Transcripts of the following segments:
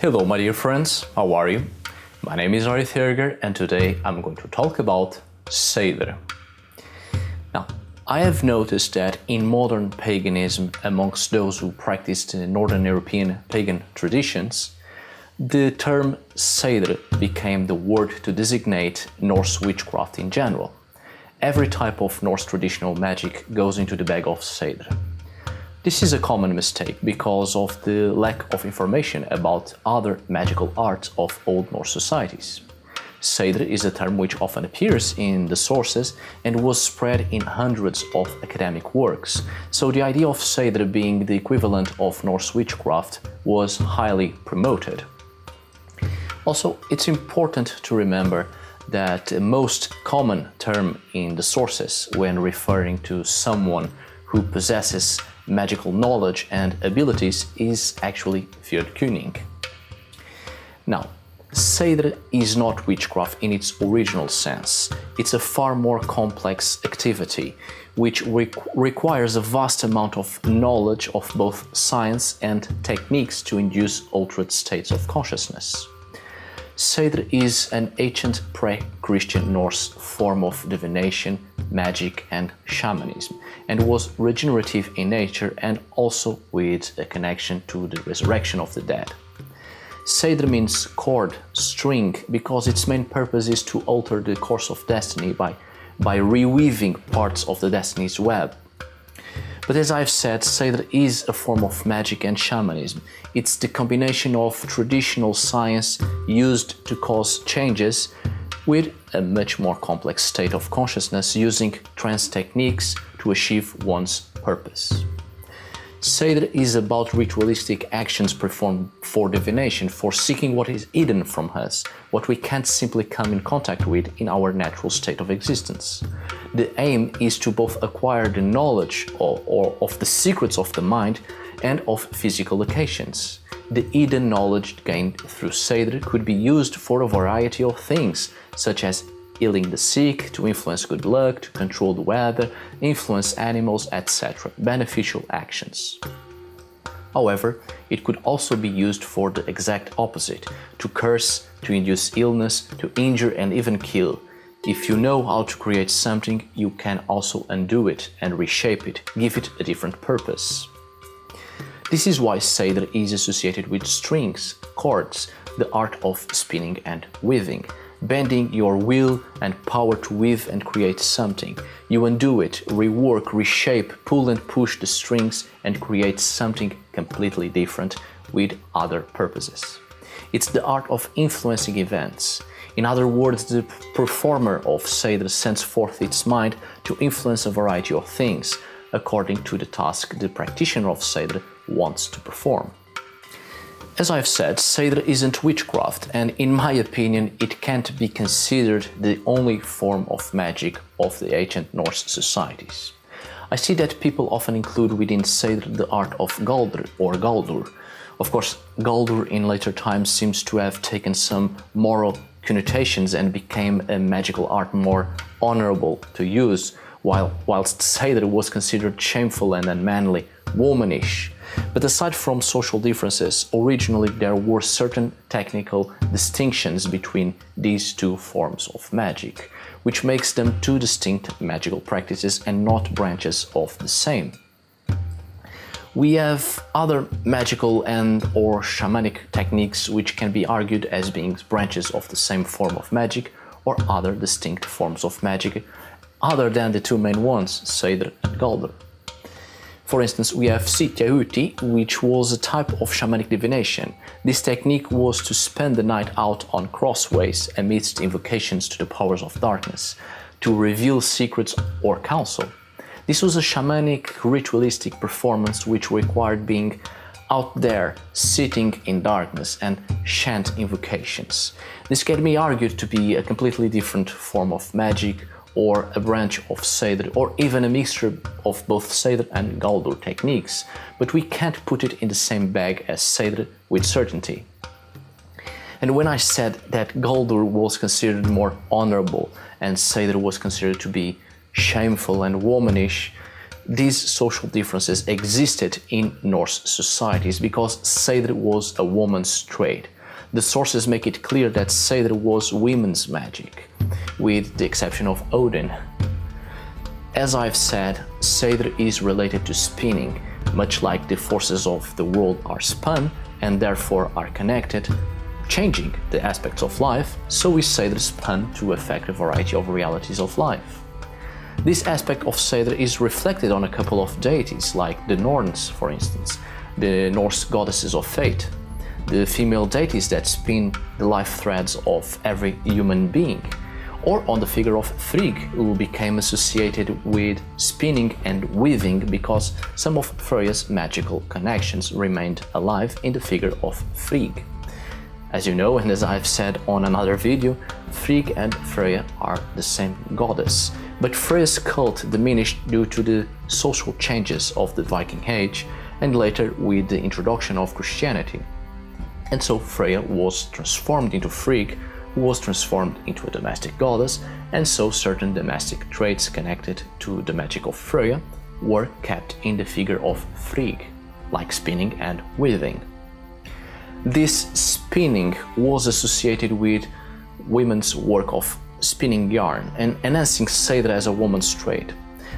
Hello my dear friends, how are you? My name is Arith Härger and today I'm going to talk about Seiðr. Now, I have noticed that in modern paganism, amongst those who practiced Northern European pagan traditions, the term Seiðr became the word to designate Norse witchcraft in general. Every type of Norse traditional magic goes into the bag of Seiðr. This is a common mistake because of the lack of information about other magical arts of Old Norse societies. Seiðr is a term which often appears in the sources and was spread in hundreds of academic works, so the idea of Seiðr being the equivalent of Norse witchcraft was highly promoted. Also, it's important to remember that the most common term in the sources when referring to someone who possesses magical knowledge and abilities is actually Fjordkuning. Now, Seiðr is not witchcraft in its original sense. It's a far more complex activity, which requires a vast amount of knowledge of both science and techniques to induce altered states of consciousness. Seiðr is an ancient pre-Christian Norse form of divination, magic and shamanism, and was regenerative in nature and also with a connection to the resurrection of the dead. Seiðr means cord, string, because its main purpose is to alter the course of destiny by reweaving parts of the destiny's web. But as I've said, Seiðr is a form of magic and shamanism. It's the combination of traditional science used to cause changes with a much more complex state of consciousness using trance techniques to achieve one's purpose. Seiðr is about ritualistic actions performed for divination, for seeking what is hidden from us, what we can't simply come in contact with in our natural state of existence. The aim is to both acquire the knowledge of the secrets of the mind and of physical locations. The hidden knowledge gained through Seiðr could be used for a variety of things, such as healing the sick, to influence good luck, to control the weather, influence animals, etc. Beneficial actions. However, it could also be used for the exact opposite, to curse, to induce illness, to injure and even kill. If you know how to create something, you can also undo it and reshape it, give it a different purpose. This is why Seiðr is associated with strings, cords, the art of spinning and weaving. Bending your will and power to weave and create something. You undo it, rework, reshape, pull and push the strings and create something completely different with other purposes. It's the art of influencing events. In other words, the performer of Seiðr sends forth its mind to influence a variety of things, according to the task the practitioner of Seiðr wants to perform. As I've said, Seiðr isn't witchcraft, and in my opinion, it can't be considered the only form of magic of the ancient Norse societies. I see that people often include within Seiðr the art of Galdr or Galdur. Of course, Galdur in later times seems to have taken some moral connotations and became a magical art more honorable to use, whilst Seiðr was considered shameful and unmanly, womanish. But aside from social differences, originally there were certain technical distinctions between these two forms of magic, which makes them two distinct magical practices and not branches of the same. We have other magical and or shamanic techniques which can be argued as being branches of the same form of magic or other distinct forms of magic other than the two main ones, Seiðr and Galdur. For instance, we have Sitja Uti, which was a type of shamanic divination. This technique was to spend the night out on crossways amidst invocations to the powers of darkness, to reveal secrets or counsel. This was a shamanic ritualistic performance which required being out there, sitting in darkness and chant invocations. This can be argued to be a completely different form of magic or a branch of Seiðr, or even a mixture of both Seiðr and Galdur techniques, but we can't put it in the same bag as Seiðr with certainty. And when I said that Galdur was considered more honorable and Seiðr was considered to be shameful and womanish, these social differences existed in Norse societies because Seiðr was a woman's trade. The sources make it clear that Seiðr was women's magic, with the exception of Odin. As I've said, Seiðr is related to spinning, much like the forces of the world are spun and therefore are connected, changing the aspects of life, so is Seiðr spun to affect a variety of realities of life. This aspect of Seiðr is reflected on a couple of deities, like the Norns, for instance, the Norse goddesses of fate, the female deities that spin the life threads of every human being, or on the figure of Frigg, who became associated with spinning and weaving because some of Freya's magical connections remained alive in the figure of Frigg. As you know, and as I've said on another video, Frigg and Freya are the same goddess, but Freya's cult diminished due to the social changes of the Viking Age and later with the introduction of Christianity. And so Freya was transformed into Frigg, who was transformed into a domestic goddess, and so certain domestic traits connected to the magic of Freya were kept in the figure of Frigg, like spinning and weaving. This spinning was associated with women's work of spinning yarn and enhancing Seiðr as a woman's trade.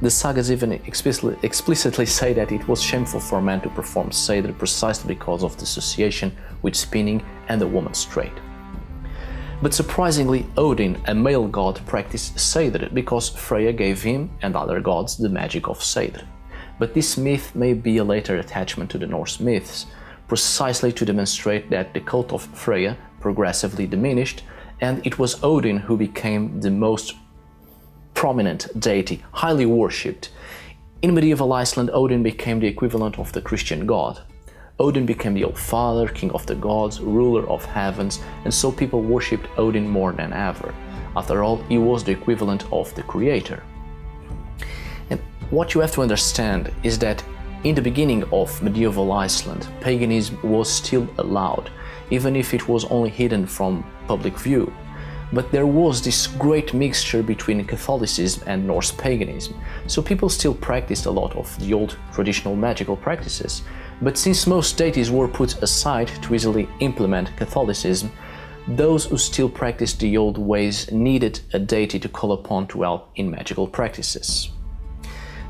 The sagas even explicitly say that it was shameful for men to perform Seiðr precisely because of the association with spinning and the woman's trade. But surprisingly, Odin, a male god, practiced Seiðr because Freya gave him and other gods the magic of Seiðr. But this myth may be a later attachment to the Norse myths, precisely to demonstrate that the cult of Freya progressively diminished, and it was Odin who became the most prominent deity, highly worshipped. In medieval Iceland, Odin became the equivalent of the Christian god. Odin became the All-Father, king of the gods, ruler of heavens, and so people worshipped Odin more than ever. After all, he was the equivalent of the creator. And what you have to understand is that in the beginning of medieval Iceland, paganism was still allowed, even if it was only hidden from public view. But there was this great mixture between Catholicism and Norse paganism, so people still practiced a lot of the old traditional magical practices. But since most deities were put aside to easily implement Catholicism, those who still practiced the old ways needed a deity to call upon to help in magical practices.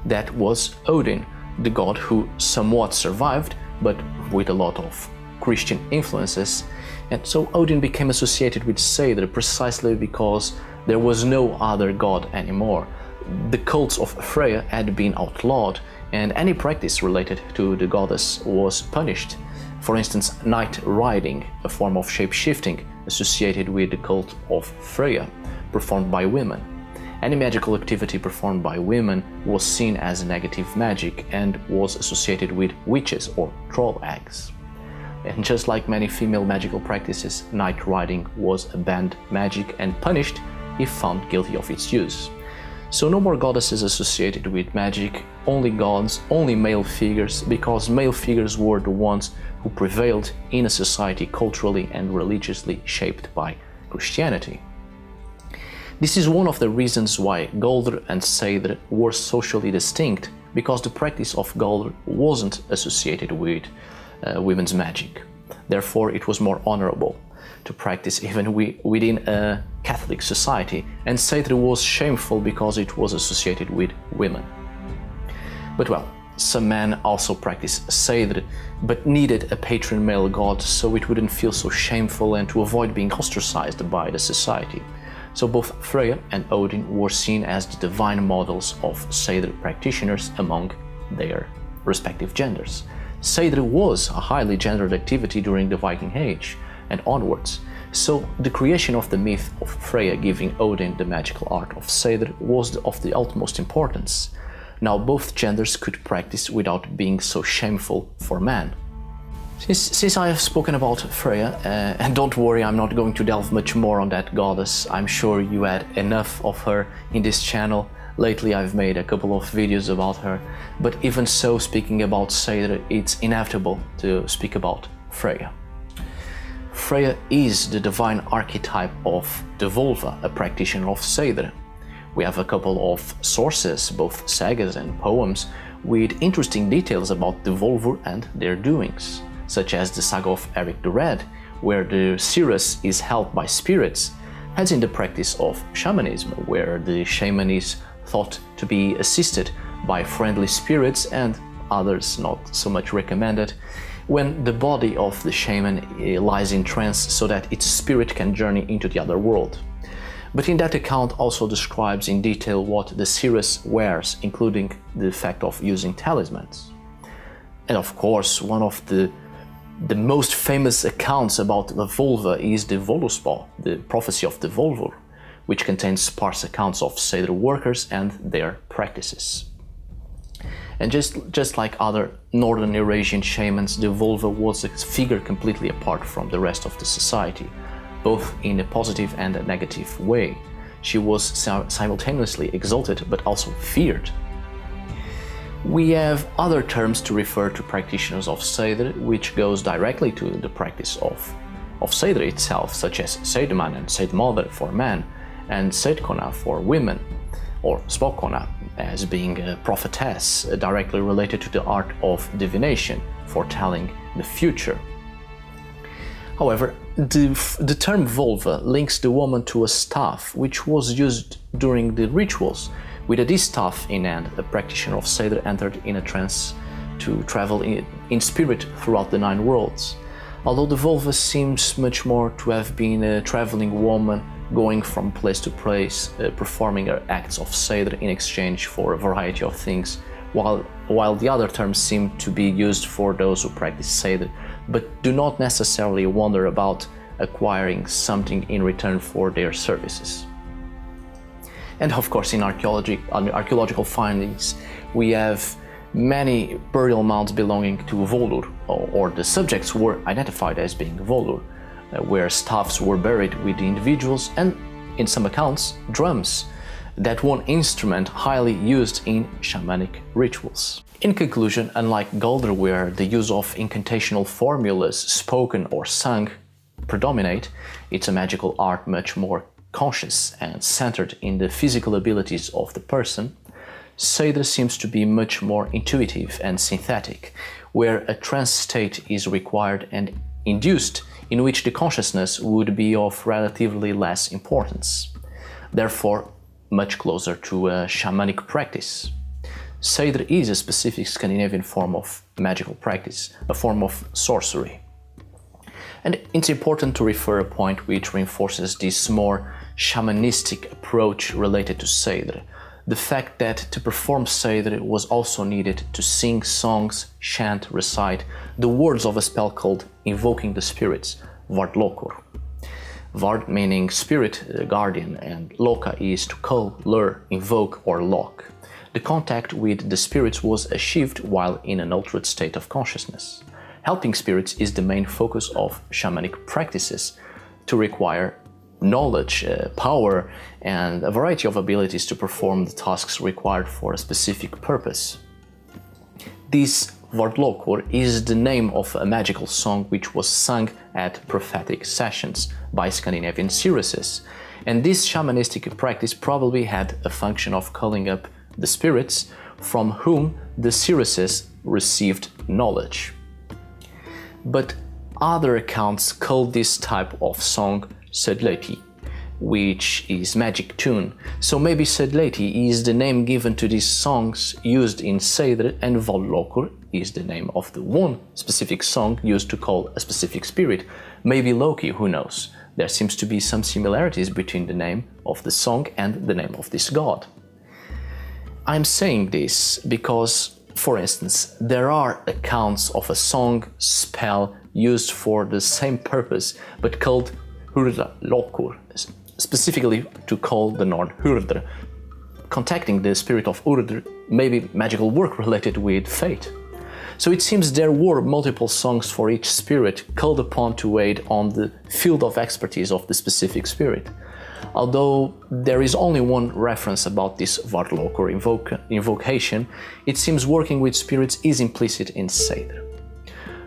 That was Odin, the god who somewhat survived, but with a lot of Christian influences, and so Odin became associated with Seiðr precisely because there was no other god anymore. The cults of Freya had been outlawed, and any practice related to the goddess was punished. For instance, night riding, a form of shape-shifting associated with the cult of Freya, performed by women. Any magical activity performed by women was seen as negative magic and was associated with witches or troll eggs. And just like many female magical practices, night riding was a banned magic and punished if found guilty of its use. So no more goddesses associated with magic, only gods, only male figures, because male figures were the ones who prevailed in a society culturally and religiously shaped by Christianity. This is one of the reasons why Galdur and Seiðr were socially distinct, because the practice of Galdur wasn't associated with women's magic. Therefore, it was more honorable to practice even within a Catholic society, and Seiðr was shameful because it was associated with women. But well, some men also practiced Seiðr, but needed a patron male god so it wouldn't feel so shameful and to avoid being ostracized by the society. So both Freya and Odin were seen as the divine models of Seiðr practitioners among their respective genders. Seiðr was a highly gendered activity during the Viking Age and onwards, so the creation of the myth of Freya giving Odin the magical art of Seiðr was of the utmost importance. Now both genders could practice without being so shameful for man. Since I have spoken about Freya, and don't worry, I'm not going to delve much more on that goddess. I'm sure you had enough of her in this channel. Lately I've made a couple of videos about her, but even so, speaking about Seiðr, it's inevitable to speak about Freya. Freya is the divine archetype of the Volva, a practitioner of Seiðr. We have a couple of sources, both sagas and poems, with interesting details about the Volvur and their doings, such as the saga of Härger the Red, where the Cirrus is held by spirits, as in the practice of shamanism, where the shaman is thought to be assisted by friendly spirits and others not so much recommended, when the body of the shaman lies in trance so that its spirit can journey into the other world. But in that account also describes in detail what the Cirrus wears, including the fact of using talismans. And of course, one of the most famous accounts about the Volva is the Völuspá, the prophecy of the Volvur, which contains sparse accounts of Seiðr workers and their practices. And just like other northern Eurasian shamans, the Volva was a figure completely apart from the rest of the society, both in a positive and a negative way. She was simultaneously exalted but also feared. We have other terms to refer to practitioners of Seiðr, which goes directly to the practice of Seiðr itself, such as Seidman and Seidmother for men, and Seidkona for women, or Spåkona as being a prophetess, directly related to the art of divination, foretelling the future. However, the term Volva links the woman to a staff, which was used during the rituals. With a distaff in hand, a practitioner of Seiðr entered in a trance to travel in spirit throughout the 9 worlds. Although the Volva seems much more to have been a traveling woman going from place to place, performing her acts of Seiðr in exchange for a variety of things, while the other terms seem to be used for those who practice Seiðr, but do not necessarily wonder about acquiring something in return for their services. And of course, in archaeological findings, we have many burial mounds belonging to Volur, or the subjects were identified as being Volur, where staffs were buried with the individuals and, in some accounts, drums, that one instrument highly used in shamanic rituals. In conclusion, unlike Galdr, where the use of incantational formulas spoken or sung predominate, it's a magical art much more conscious and centered in the physical abilities of the person. Seiðr seems to be much more intuitive and synthetic, where a trance state is required and induced, in which the consciousness would be of relatively less importance, therefore much closer to a shamanic practice. Seiðr is a specific Scandinavian form of magical practice, a form of sorcery. And it's important to refer a point which reinforces this more shamanistic approach related to Seiðr, the fact that to perform Seiðr was also needed to sing songs, chant, recite the words of a spell called Invoking the Spirits, Vardlokur. Vard meaning spirit, guardian, and Loka is to call, lure, invoke, or lock. The contact with the spirits was achieved while in an altered state of consciousness. Helping spirits is the main focus of shamanic practices, to require knowledge, power, and a variety of abilities to perform the tasks required for a specific purpose. This Vardlokur is the name of a magical song which was sung at prophetic sessions by Scandinavian seeresses, and this shamanistic practice probably had a function of calling up the spirits from whom the seeresses received knowledge. But other accounts call this type of song Sedleti, which is magic tune. So maybe Sedleti is the name given to these songs used in Seidr, and Vallokur is the name of the one specific song used to call a specific spirit. Maybe Loki, who knows? There seems to be some similarities between the name of the song and the name of this god. I'm saying this because, for instance, there are accounts of a song spell used for the same purpose but called Hurðarlokur, specifically to call the Nord Hurdr, contacting the spirit of Urdr, maybe magical work related with fate. So it seems there were multiple songs for each spirit called upon to aid on the field of expertise of the specific spirit. Although there is only one reference about this Varlokur invocation, it seems working with spirits is implicit in Seidr.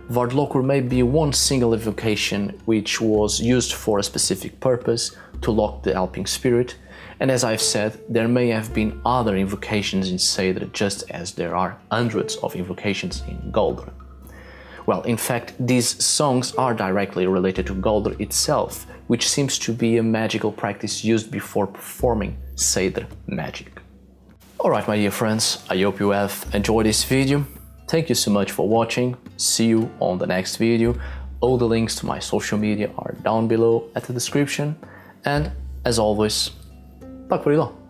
Vardlokur may be one single invocation which was used for a specific purpose to lock the helping spirit, and as I've said, there may have been other invocations in Seidr just as there are hundreds of invocations in Galdr. Well, in fact, these songs are directly related to Galdr itself, which seems to be a magical practice used before performing Seidr magic. Alright, my dear friends, I hope you have enjoyed this video. Thank you so much for watching. See you on the next video. All the links to my social media are down below at the description. And as always, tack för idag!